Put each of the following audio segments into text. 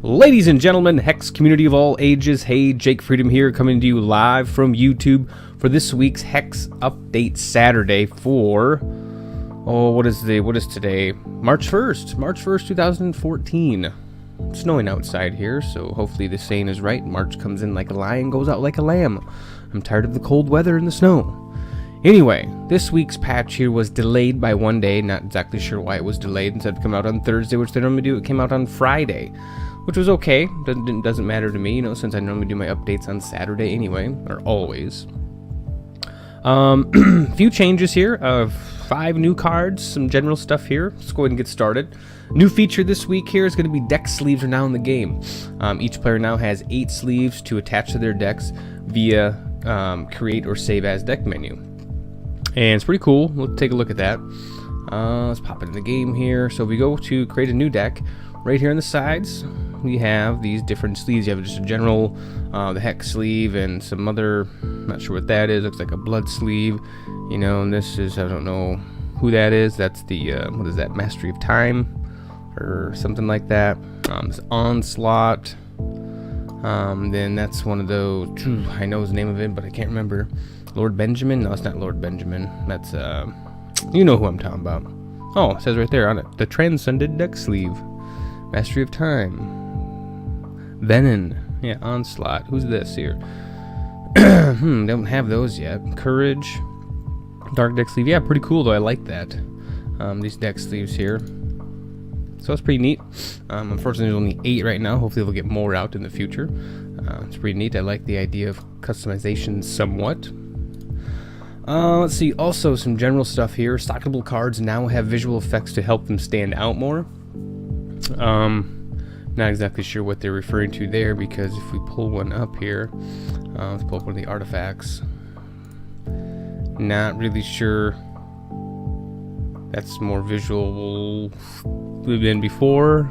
Ladies and gentlemen, Hex community of all ages, hey, Jake Freedom here, coming to you live from YouTube for this week's Hex update Saturday for, what is today? March 1st, 2014. It's snowing outside here, so hopefully this saying is right. March comes in like a lion, goes out like a lamb. I'm tired of the cold weather and the snow. Anyway, this week's patch here was delayed by one day. Not exactly sure why it was delayed. Instead of coming out on Thursday, which they normally do, it came out on Friday, which was okay. Doesn't matter to me, since I normally do my updates on Saturday anyway, or always. Few changes here. 5 new cards, some general stuff here. Let's go ahead and get started. New feature this week here is going to be deck sleeves are now in the game. Each player now has 8 sleeves to attach to their decks via create or save as deck menu. And it's pretty cool. We'll take a look at that. Let's pop it in the game here. So if we go to create a new deck, right here on the sides, we have these different sleeves. You have just a general, the Hex sleeve, and some other, not sure what that is. Looks like a blood sleeve, and this is, I don't know who that is. That's the, what is that, Mastery of Time, or something like that. This Onslaught. Then that's one of those, I know the name of it, but I can't remember. Lord Benjamin? No, it's not Lord Benjamin. That's, you know who I'm talking about. Oh, it says right there on it. The Transcended Deck Sleeve. Mastery of Time. Venom. Yeah, Onslaught. Who's this here? Don't have those yet. Courage. Dark Deck Sleeve. Yeah, pretty cool though. I like that. These deck sleeves here. So it's pretty neat. Unfortunately, there's only 8 right now. Hopefully, we'll get more out in the future. It's pretty neat. I like the idea of customization somewhat. Let's see. Also, some general stuff here. Stockable cards now have visual effects to help them stand out more. Not exactly sure what they're referring to there, because if we pull one up here, let's pull up one of the artifacts. Not really sure. That's more visual than before.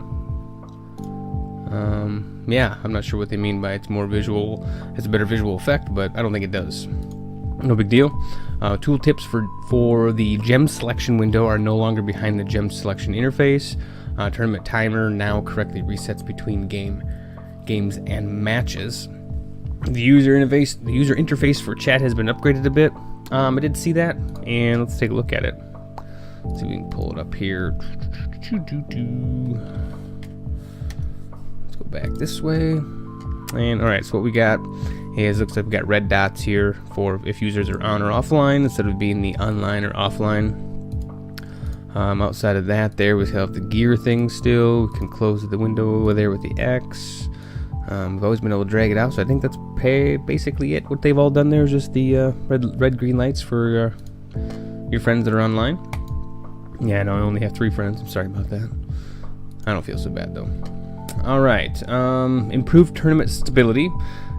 Yeah, I'm not sure what they mean by it's more visual. It's a better visual effect, but I don't think it does. No big deal. Tooltips for the gem selection window are no longer behind the gem selection interface. Tournament timer now correctly resets between games and matches. The user interface for chat has been upgraded a bit. I did see that, and let's take a look at it. Let's see if we can pull it up here. Let's go back this way. And alright, so what we got is, looks like we got red dots here for if users are on or offline instead of being the online or offline. Outside of that, there we have the gear thing still. We can close the window over there with the X. We've always been able to drag it out, so I think that's basically it. What they've all done there is just the red green lights for your friends that are online. Yeah, no, I only have 3 friends. I'm sorry about that. I don't feel so bad though. Alright, improved tournament stability.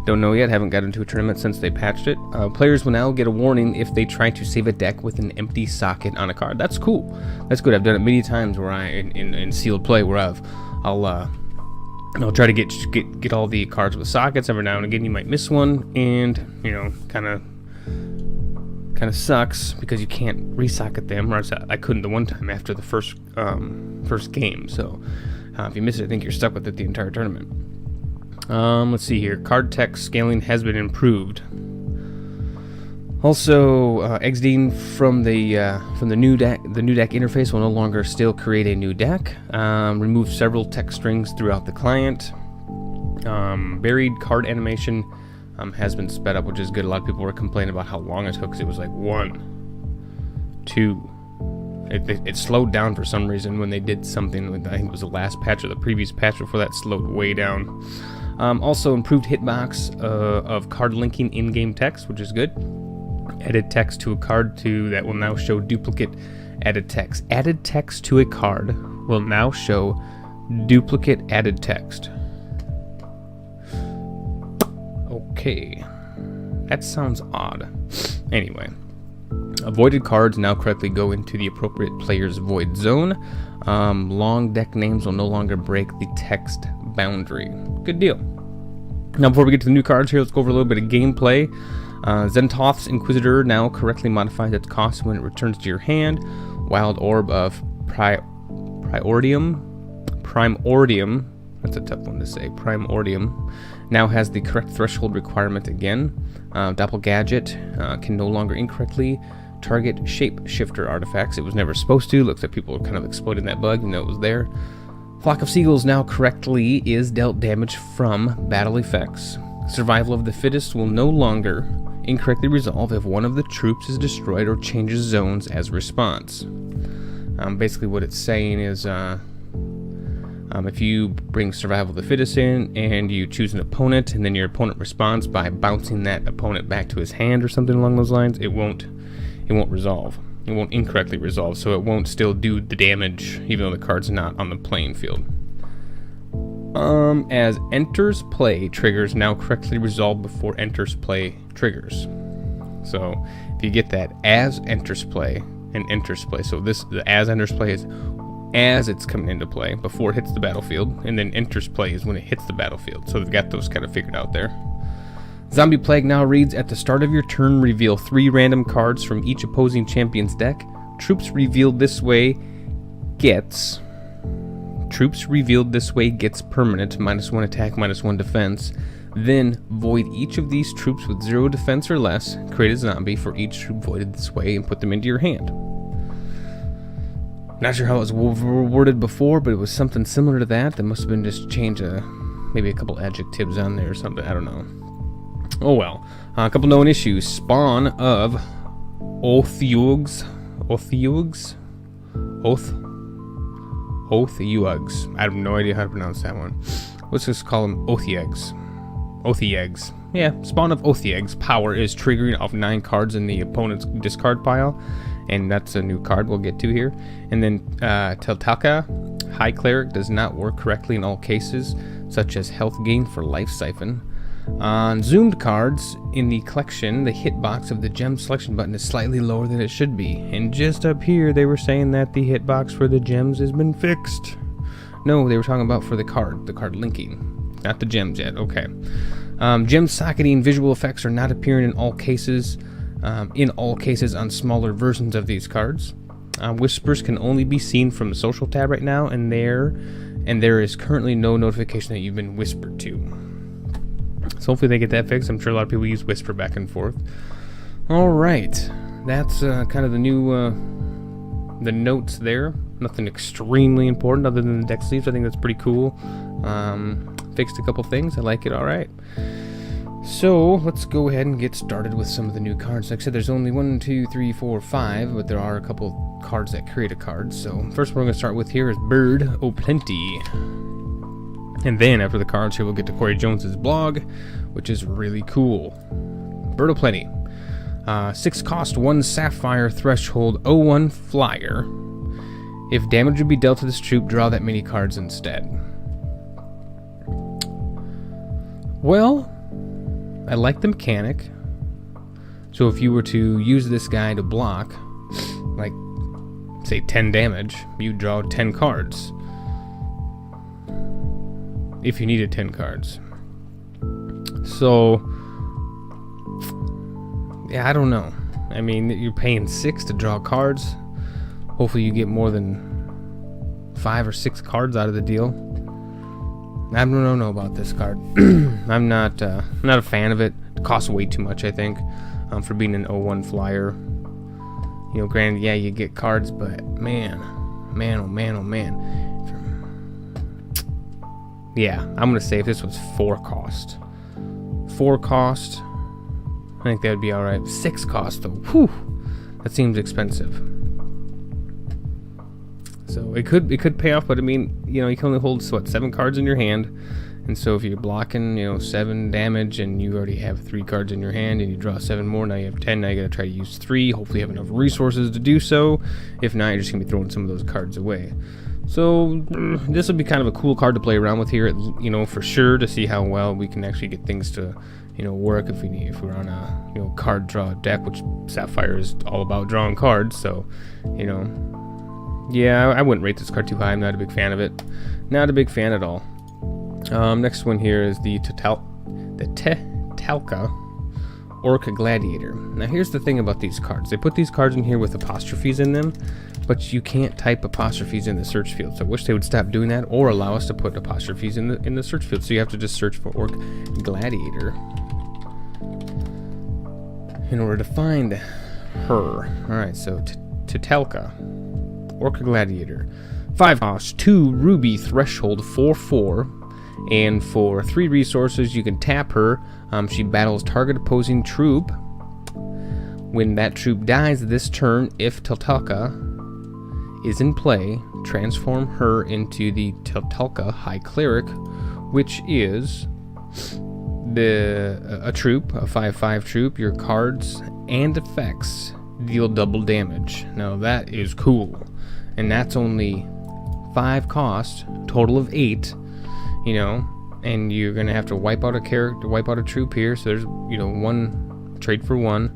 Don't know yet, haven't got into a tournament since they patched it. Players will now get a warning if they try to save a deck with an empty socket on a card. That's cool. That's good. I've done it many times where in sealed play where I'll try to get all the cards with sockets. Every now and again you might miss one, and kind of sucks because you can't resocket them. Or I couldn't the one time after the first game. So if you miss it, I think you're stuck with it the entire tournament. Let's see here. Card text scaling has been improved. Also, exiting from the new deck interface will no longer still create a new deck. Remove several text strings throughout the client. Buried card animation has been sped up, which is good. A lot of people were complaining about how long it took, because it was like 1, 2. It slowed down for some reason when they did something. I think it was the last patch or the previous patch before that slowed way down. Also improved hitbox of card linking in-game text, which is good. Added text to a card that will now show duplicate added text. Added text to a card will now show duplicate added text. Okay, that sounds odd. Anyway, avoided cards now correctly go into the appropriate player's void zone. Long deck names will no longer break the text boundary. Good deal. Now, before we get to the new cards here, let's go over a little bit of gameplay. Zentoth's Inquisitor now correctly modifies its cost when it returns to your hand. Wild Orb of Primordium That's a tough one to say. Primordium now has the correct threshold requirement again. Doppelgadget can no longer incorrectly target shapeshifter artifacts. It was never supposed to. Looks like people are kind of exploiting that bug, even though it was there. Flock of Seagulls now correctly is dealt damage from battle effects. Survival of the fittest will no longer incorrectly resolve if one of the troops is destroyed or changes zones as a response. Basically what it's saying is if you bring Survival of the Fittest in and you choose an opponent and then your opponent responds by bouncing that opponent back to his hand or something along those lines, it won't resolve. It won't incorrectly resolve, so it won't still do the damage even though the card's not on the playing field. As enters play triggers now correctly resolve before enters play triggers. So if you get that as enters play and enters play, so the as enters play is as it's coming into play before it hits the battlefield, and then enters play is when it hits the battlefield. So they've got those kind of figured out there. Zombie Plague now reads, at the start of your turn, reveal 3 random cards from each opposing champion's deck. Troops revealed this way gets permanent, -1 attack, -1 defense. Then void each of these troops with 0 defense or less. Create a zombie for each troop voided this way and put them into your hand. Not sure how it was worded before, but it was something similar to that. That must have been just change maybe a couple adjectives on there or something. I don't know. Oh well. A couple known issues. Spawn of Oath-Yugs. I have no idea how to pronounce that one. Let's just call them Oath-Yegs. Yeah, Spawn of Oath-Yegs. Power is triggering off 9 cards in the opponent's discard pile. And that's a new card we'll get to here. And then Telka, High Cleric, does not work correctly in all cases, such as health gain for Life Siphon. On zoomed cards in the collection, the hitbox of the gem selection button is slightly lower than it should be. And just up here, they were saying that the hitbox for the gems has been fixed. No, they were talking about for the card linking, not the gems yet. Okay. Gem socketing visual effects are not appearing in all cases. On smaller versions of these cards. Whispers can only be seen from the social tab right now, and there is currently no notification that you've been whispered to. So hopefully they get that fixed. I'm sure a lot of people use Whisper back and forth. Alright, that's kind of the new the notes there. Nothing extremely important other than the deck sleeves. I think that's pretty cool. Fixed a couple things. I like it. Alright. So let's go ahead and get started with some of the new cards. Like I said, there's only 1, 2, 3, 4, 5, but there are a couple cards that create a card. So first one we're going to start with here is Bird O'Plenty. And then after the cards here, we'll get to Corey Jones's blog, which is really cool. Bird O'Plenty. 6 cost, 1 Sapphire Threshold, 0-1 Flyer. If damage would be dealt to this troop, draw that many cards instead. Well, I like the mechanic. So if you were to use this guy to block, like, say 10 damage, you draw 10 cards. If you needed 10 cards. So, yeah, I don't know. I mean, you're paying 6 to draw cards. Hopefully you get more than 5 or 6 cards out of the deal. I don't know about this card. I'm not a fan of it. It costs way too much, I think, for being an 0-1 flyer. You know, granted, yeah, you get cards, but man. Yeah, I'm gonna say if this was 4 cost, I think that would be all right. 6 cost though, whew, that seems expensive. So it could pay off, but I mean, you know, you can only hold 7 cards in your hand, and so if you're blocking, 7 damage, and you already have 3 cards in your hand, and you draw 7 more, now you have 10. Now you gotta try to use 3. Hopefully, you have enough resources to do so. If not, you're just gonna be throwing some of those cards away. So this would be kind of a cool card to play around with here, for sure, to see how well we can actually get things to, work if we're on a card draw deck, which Sapphire is all about drawing cards. So, yeah, I wouldn't rate this card too high. I'm not a big fan of it. Not a big fan at all. Next one here is the Telka Orca Gladiator. Now here's the thing about these cards. They put these cards in here with apostrophes in them, but you can't type apostrophes in the search field. So I wish they would stop doing that or allow us to put apostrophes in the search field. So you have to just search for Orca Gladiator in order to find her. Alright, so Telka, Orca Gladiator. 5 cost, 2 ruby threshold, 4/4. And for 3 resources, you can tap her. She battles target opposing troop. When that troop dies this turn, if Telka is in play, transform her into the Telka High Cleric, which is a troop, a 5/5 troop. Your cards and effects deal double damage. Now that is cool, and that's only 5 cost, total of 8. You know, and you're gonna have to wipe out a character, wipe out a troop here. So there's, you know, 1 trade for 1,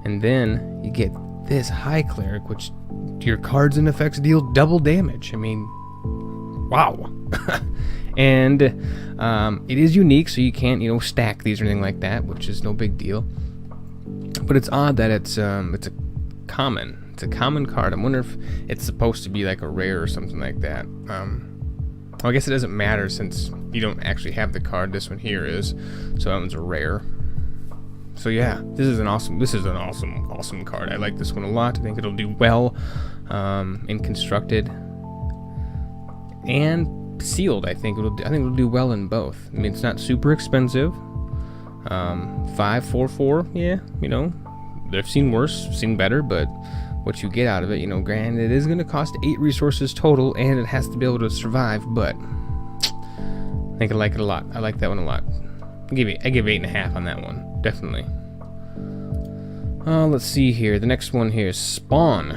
and then you get this High Cleric, which your cards and effects deal double damage. I mean, wow. And it is unique, so you can't, you know, stack these or anything like that, which is no big deal. But it's odd that it's a common. It's a common card. I wonder if it's supposed to be like a rare or something like that. Well, I guess it doesn't matter since you don't actually have the card. This one here is, so that one's a rare. So yeah, this is an awesome card. I like this one a lot. I think it'll do well in constructed and sealed. I think it'll do well in both. I mean, it's not super expensive. 5/4/4. Yeah, you know, they've seen worse, seen better, but what you get out of it, you know, granted, it is going to cost 8 resources total, and it has to be able to survive, but I think I like it a lot. I like that one a lot. I give 8.5 on that one, definitely. Let's see here. The next one here is Spawn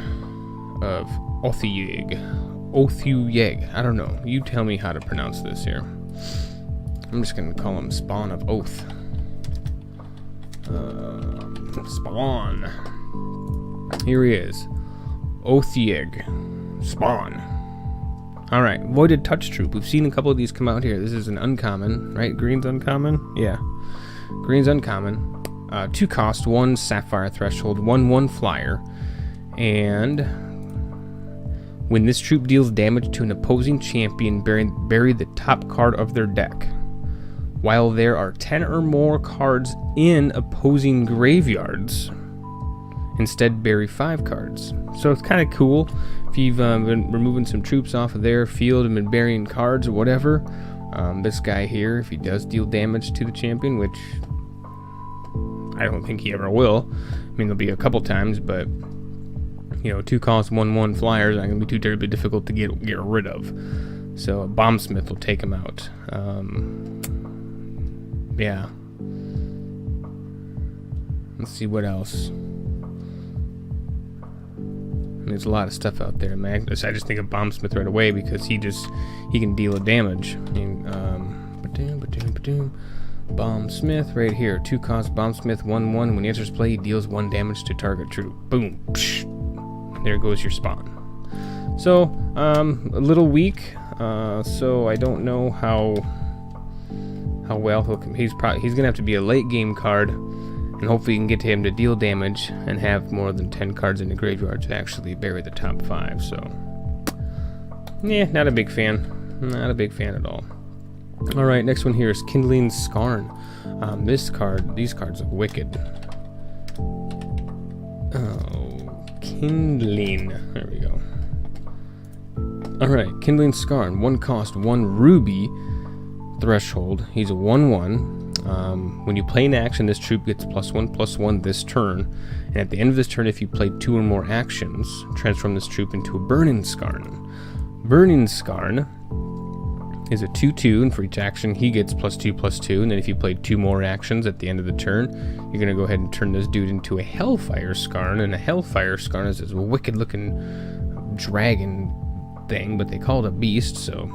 of Othuyeg. I don't know. You tell me how to pronounce this here. I'm just going to call him Spawn of Oath. Spawn. Here he is. Othuyeg. Spawn. Alright, Voided Touch Troop. We've seen a couple of these come out here. This is an uncommon, right? Green's uncommon? Yeah. Green's uncommon. 2 cost, 1 Sapphire Threshold, 1/1 flyer. And when this troop deals damage to an opposing champion, bury the top card of their deck. While there are 10 or more cards in opposing graveyards, instead bury 5 cards. So it's kind of cool if you've been removing some troops off of their field and been burying cards or whatever. This guy here, if he does deal damage to the champion, which I don't think he ever will. I mean, there'll be a couple times, but you know, 2 cost 1/1 flyers aren't gonna be too terribly difficult to get rid of. So a Bombsmith will take him out. Yeah. Let's see what else. There's a lot of stuff out there, man. I just think of Bombsmith right away because he can deal a damage. I mean, Bombsmith right here. 2 cost Bombsmith 1/1. When he enters play, he deals 1 damage to target troop. Boom. Psh. There goes your Spawn. So, a little weak. So I don't know how well he'll come. He's gonna have to be a late game card. And hopefully you can get to him to deal damage and have more than 10 cards in the graveyard to actually bury the top 5. So, yeah, not a big fan. Not a big fan at all. Alright, next one here is Kindling Scarn. These cards look wicked. Oh, Kindling. There we go. Alright, Kindling Scarn. 1 cost, 1 ruby threshold. He's a 1/1. When you play an action, this troop gets +1/+1 this turn, and at the end of this turn, if you play 2 or more actions, transform this troop into a Burning Scarn. Burning Scarn is a 2/2, and for each action, he gets +2/+2, and then if you play 2 more actions at the end of the turn, you're going to go ahead and turn this dude into a Hellfire Scarn, and a Hellfire Scarn is this wicked-looking dragon thing, but they call it a beast, so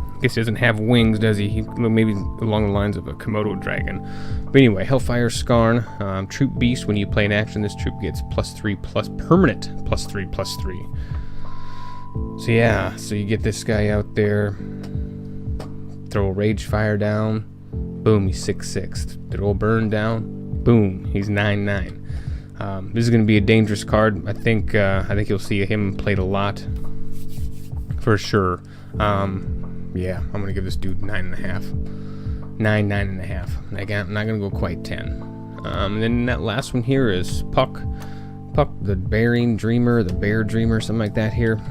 I guess he doesn't have wings, does he? Maybe along the lines of a Komodo dragon. But anyway, Hellfire Scarn, troop beast. When you play an action, this troop gets +3+ permanent +3/+3. So yeah, so you get this guy out there, throw a Rage Fire down, boom, he's 6/6. Throw a Burn down, Boom, he's 9/9. This is going to be a dangerous card. I think you'll see him played a lot for sure. Yeah, I'm going to give this dude 9.5. 9.5. Again, I'm not going to go quite 10. And then that last one here is Puck, the Bearing Dreamer, the Bear Dreamer, something like that here.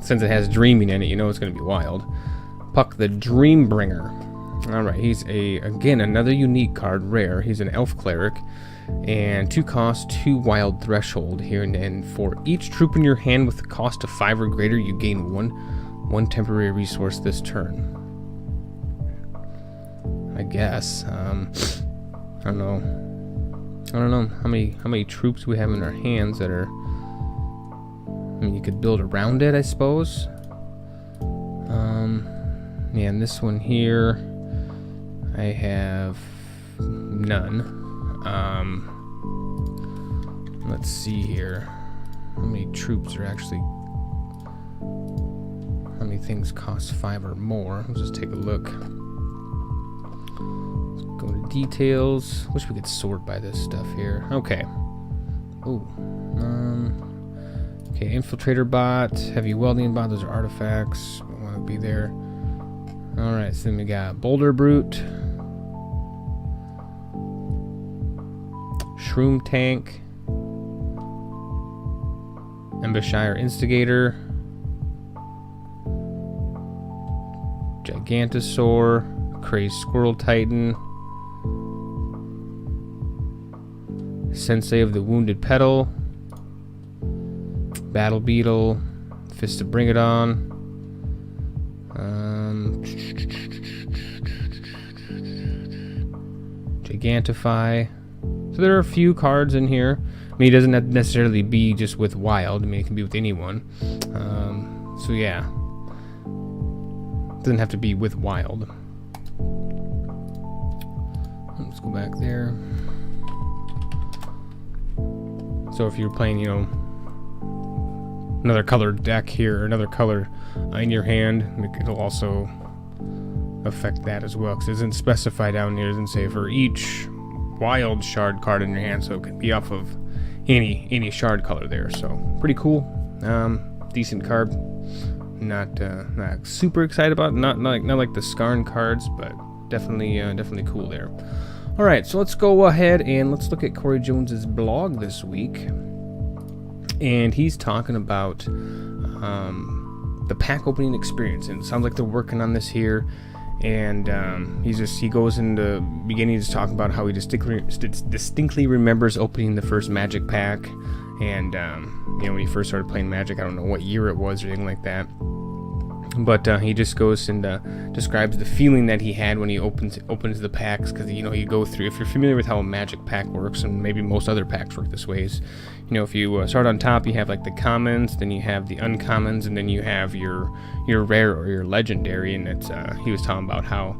Since it has dreaming in it, you know it's going to be wild. Puck, the Dreambringer. Alright, he's again, another unique card, rare. He's an Elf Cleric. And 2 cost, 2 wild threshold here. And for each troop in your hand with a cost of 5 or greater, you gain one temporary resource this turn. I guess. I don't know how many troops we have in our hands that are. I mean, you could build around it, I suppose. Yeah, and this one here, I have none. Let's see here. How many troops are actually. How many things cost 5 or more? Let's just take a look. Let's go to details. Wish we could sort by this stuff here. Okay. Oh. Okay, infiltrator bot, heavy welding bot, those are artifacts. Don't want to be there. Alright, so then we got Boulder Brute, Shroom Tank, Embishire Instigator, Gigantosaur, Crazed Squirrel Titan, Sensei of the Wounded Petal, Battle Beetle, Fist to Bring It On, Gigantify. So there are a few cards in here. I mean, it doesn't have to necessarily be just with wild. I mean, it can be with anyone. So yeah, it doesn't have to be with wild. Let's go back there. So if you're playing, you know, another colored deck here, or another color in your hand, it'll also affect that as well, because it doesn't specify down here. It doesn't say for each wild shard card in your hand, so it can be off of any shard color there. So pretty cool. Decent card. Not super excited about it. Not like the Scarn cards, but definitely cool there. All right, so let's go ahead and let's look at Corey Jones's blog this week. And he's talking about the pack opening experience, and it sounds like they're working on this here. And he goes into beginning to talk about how he distinctly remembers opening the first Magic pack, and you know, when he first started playing Magic, I don't know what year it was or anything like that. But he just goes and describes the feeling that he had when he opens the packs, because you know, you go through, if you're familiar with how a Magic pack works, and maybe most other packs work this way, is, you know, if you start on top, you have like the commons, then you have the uncommons, and then you have your rare or your legendary. And it's he was talking about how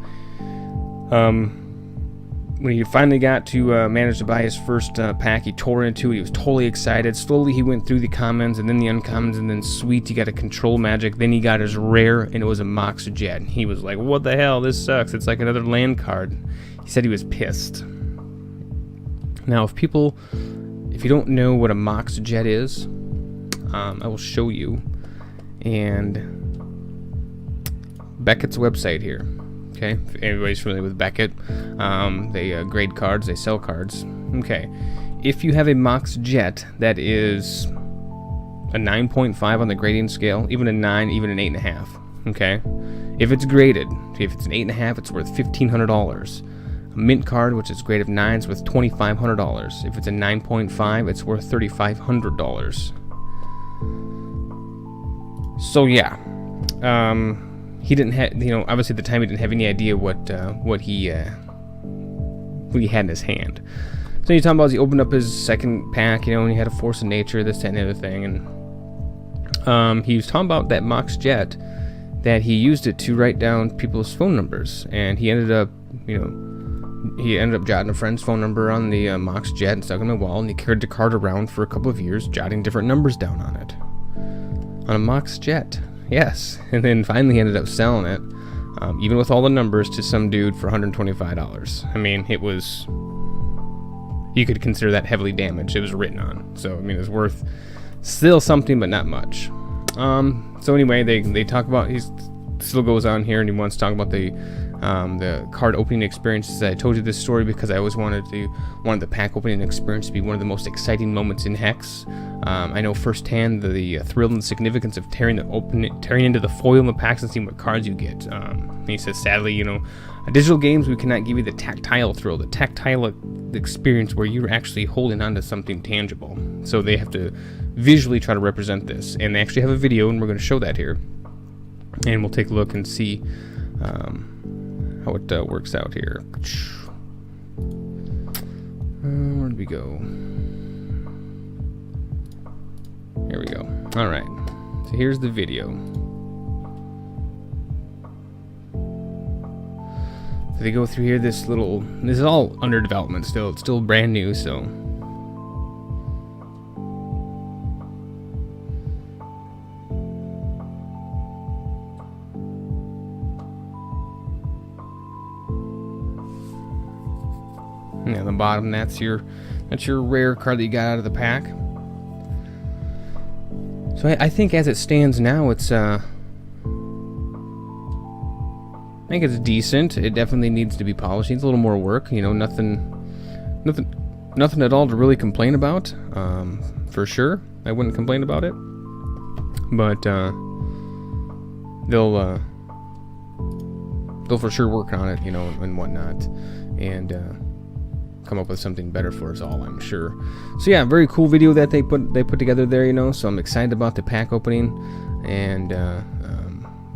when he finally got to manage to buy his first pack, he tore into it. He was totally excited. Slowly he went through the commons and then the uncommons, and then sweet, he got a control magic. Then he got his rare, and it was a Mox Jet. He was like, what the hell, this sucks, it's like another land card. He said he was pissed. Now if you don't know what a Mox Jet is, I will show you. And Beckett's website here. Okay, if everybody's familiar with Beckett, they grade cards, they sell cards. Okay, if you have a Mox Jet that is a 9.5 on the grading scale, even a 9, even an 8.5. Okay, if it's graded, if it's an 8.5, it's worth $1,500. A mint card, which is grade of 9, is worth $2,500. If it's a 9.5, it's worth $3,500. So yeah, he didn't have, you know, obviously at the time he didn't have any idea what he had in his hand. So he's talking about, he opened up his second pack, you know, and he had a Force of Nature, this, that, and the other thing, and he was talking about that Mox Jet, that he used it to write down people's phone numbers, and he ended up jotting a friend's phone number on the Mox Jet and stuck it on the wall, and he carried the card around for a couple of years, jotting different numbers down on it. On a Mox Jet. Yes, and then finally he ended up selling it, even with all the numbers, to some dude for $125. I mean, it was you could consider that heavily damaged. It was written on, so I mean it's worth still something, but not much. So anyway, they talk about, he still goes on here and he wants to talk about the card opening experiences. I told you this story because I always wanted the pack opening experience to be one of the most exciting moments in HEX. I know firsthand the thrill and significance of tearing into the foil in the packs and seeing what cards you get. And he says, sadly, you know, digital games, we cannot give you the tactile thrill, the tactile experience where you're actually holding on to something tangible. So they have to visually try to represent this, and they actually have a video, and we're going to show that here, and we'll take a look and see how it works out here. Where did we go? Here we go. All right. So here's the video. So they go through here. This is all under development still. It's still brand new, so. And at the bottom, that's your rare card that you got out of the pack. So I think as it stands now, it's I think it's decent. It definitely needs to be polished. Needs a little more work. You know, nothing at all to really complain about. For sure, I wouldn't complain about it. But they'll for sure work on it, you know, and whatnot, and come up with something better for us all, I'm sure. So yeah, very cool video that they put together there, you know. So I'm excited about the pack opening and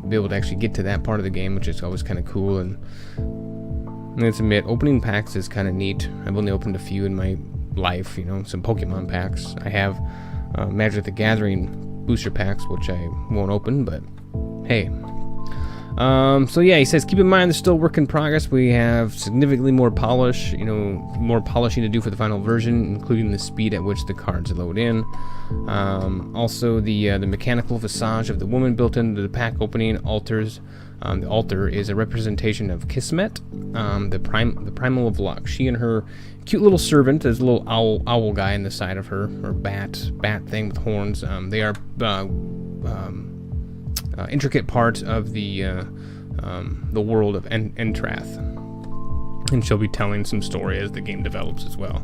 be able to actually get to that part of the game, which is always kind of cool. And let's admit, opening packs is kind of neat. I've only opened a few in my life, you know, some Pokemon packs. I have Magic the Gathering booster packs, which I won't open, but hey. So yeah, he says, keep in mind there's still work in progress. We have significantly more polish, you know, more polishing to do for the final version, including the speed at which the cards load in. Also, the mechanical visage of the woman built into the pack opening altars. The altar is a representation of Kismet, the primal of luck. She and her cute little servant, there's a little owl guy in the side of her, or bat thing with horns. They are intricate part of the world of Entrath, and she'll be telling some story as the game develops as well.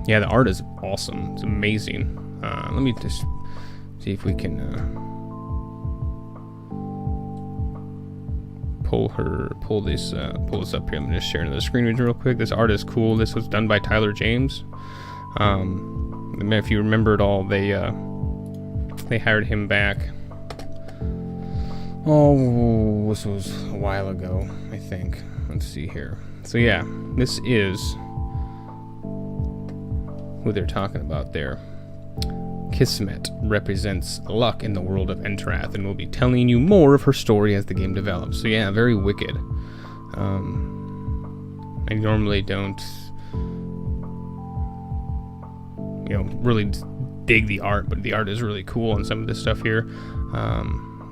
Yeah, the art is awesome. It's amazing. Let me just see if we can pull this up here. I'm just sharing the screen real quick. This art is cool. This was done by Tyler James. If you remember it all, they hired him back. Oh, this was a while ago, I think. Let's see here. So yeah, this is who they're talking about there. Kismet represents luck in the world of Entrath, and we'll be telling you more of her story as the game develops. So yeah, very wicked. I normally don't, you know, really dig the art, but the art is really cool on some of this stuff here. I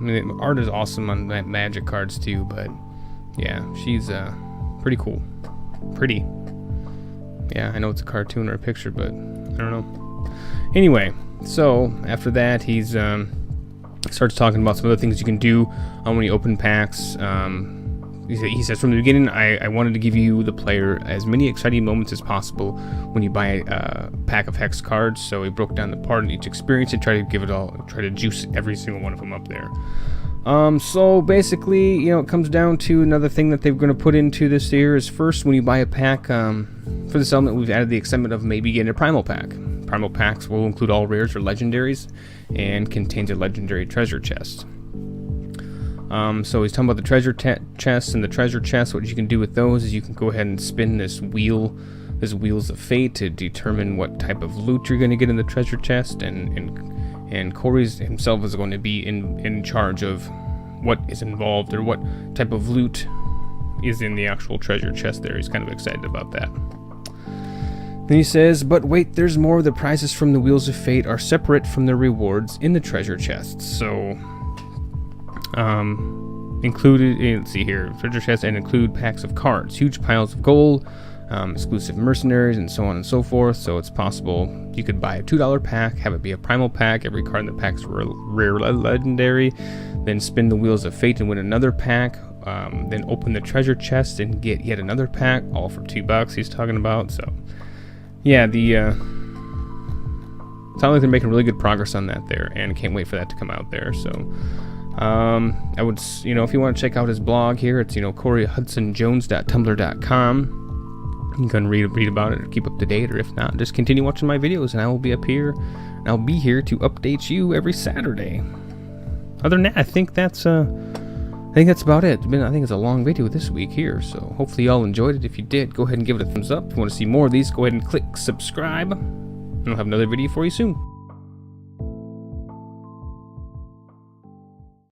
mean, the art is awesome on that Magic cards too, but yeah, she's pretty cool. Pretty. Yeah, I know it's a cartoon or a picture, but I don't know. Anyway, so after that, he's starts talking about some of the things you can do when you open packs. He says, from the beginning, I wanted to give you, the player, as many exciting moments as possible when you buy a pack of HEX cards. So he broke down the part in each experience and try to juice every single one of them up there. So basically, you know, it comes down to another thing that they're going to put into this here is, first, when you buy a pack, for this element, we've added the excitement of maybe getting a primal pack. Primal packs will include all rares or legendaries and contains a legendary treasure chest. So he's talking about the treasure chests, and the treasure chests, what you can do with those is you can go ahead and spin this Wheels of Fate to determine what type of loot you're going to get in the treasure chest, and Corey himself is going to be in charge of what is involved, or what type of loot is in the actual treasure chest there. He's kind of excited about that. Then he says, but wait, there's more. The prizes from the Wheels of Fate are separate from the rewards in the treasure chests. So included, let's see here, treasure chests and include packs of cards, huge piles of gold, exclusive mercenaries, and so on and so forth. So it's possible you could buy a $2 pack, have it be a primal pack, every card in the pack's rare legendary, then spin the wheels of fate and win another pack, then open the treasure chest and get yet another pack, all for $2 he's talking about. So yeah, it sounds like they're making really good progress on that there, and can't wait for that to come out there. So I would, if you want to check out his blog here, it's CoreyHudsonJones.tumblr.com. You can read about it or keep up to date, or if not, just continue watching my videos and I will be up here, and I'll be here to update you every Saturday. Other than that, I think that's about it. I think it's a long video this week here, so hopefully y'all enjoyed it. If you did, go ahead and give it a thumbs up. If you want to see more of these, go ahead and click subscribe, and I'll have another video for you soon.